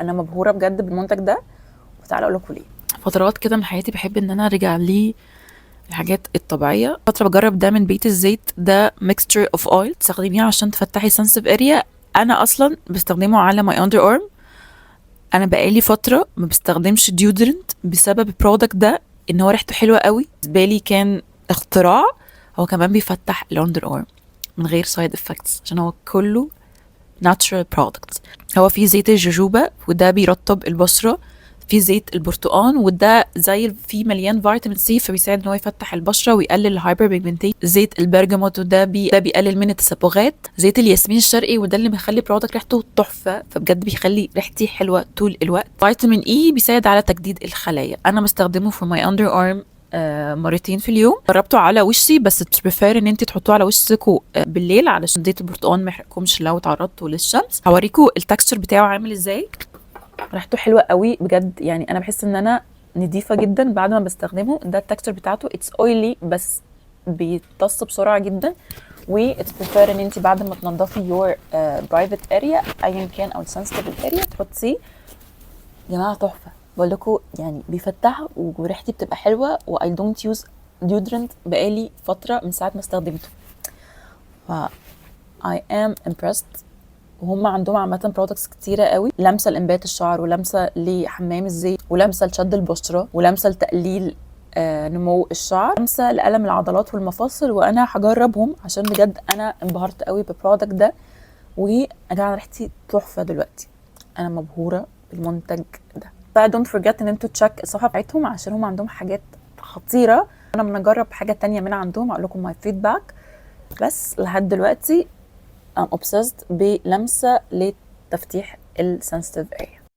انا مبهوره بجد بالمنتج ده، وتعالى اقول لكم ليه. فترات كده من حياتي بحب ان انا ارجع لي الحاجات الطبيعيه. فتره بجرب ده من بيت الزيت، ده ميكستشر اوف اويل تستخدميه عشان تفتحي سنسيف اريا. انا اصلا بستخدمه على ماي اندر ارم. انا بقالي فتره ما بستخدمش ديودرنت بسبب البرودكت ده، ان هو ريحته حلوه قوي. بالنسبه لي كان اختراع. هو كمان بيفتح الاندر ارم من غير سايد افكتس عشان هو كله natural products. هو في زيت الجوجوبا وده بيرطب البشرة، في زيت البرتقال وده زي فيه مليان فيتامين سي فبيساعد ان هو يفتح البشره ويقلل الهايبر بيجمنتيشن. زيت البرجموت وده ده بيقلل من التسبغات. زيت الياسمين الشرقي وده اللي بيخلي برودكت ريحته تحفه، فبجد بيخلي ريحتي حلوه طول الوقت. فيتامين اي بيساعد على تجديد الخلايا. انا بستخدمه في ماي اندر ارم مرتين في اليوم. جربته على وشي بس بريفير ان انت تحطوه على وشكوا بالليل علشان زيت البرتقال ما يحرقكمش لو تعرضتوا للشمس. هوريكم التكستشر بتاعه عامل ازاي. ريحته حلوه قوي بجد، يعني انا بحس ان انا نضيفه جدا بعد ما بستخدمه. ده التكستشر بتاعته اتس اويلي بس بيتص بسرعه جدا، و اتس بريفير ان انت بعد ما تنضفي يور برايفت اريا ايا كان او السنسيتيف اريا تحطيه. يا جماعه تحفه بقول لكم، يعني بيفتح وريحتي بتبقى حلوه. واي دونت يوز ديودرنت بقالي فتره من ساعه ما استخدمته، ف I am impressed. وهم عندهم عامه برودكتس كتيره قوي، لمسه لانبات الشعر، ولمسه لحمام الزيت، ولمسه لشد البشره، ولمسه لتقليل نمو الشعر، لمسه لالم العضلات والمفاصل. وانا هجربهم عشان بجد انا انبهرت قوي بالبرودكت ده. ويا جماعه ريحتي تحفه دلوقتي، انا مبهوره بالمنتج ده. فدونت فورجيت ان انتوا تشيك الصفحه بتاعتهم عشان هم عندهم حاجات خطيره. انا بنجرب حاجه تانية من عندهم اقول لكم ماي فيدباك. بس لحد دلوقتي I'm obsessed بلمسه لتفتيح السنسيتيف اريا.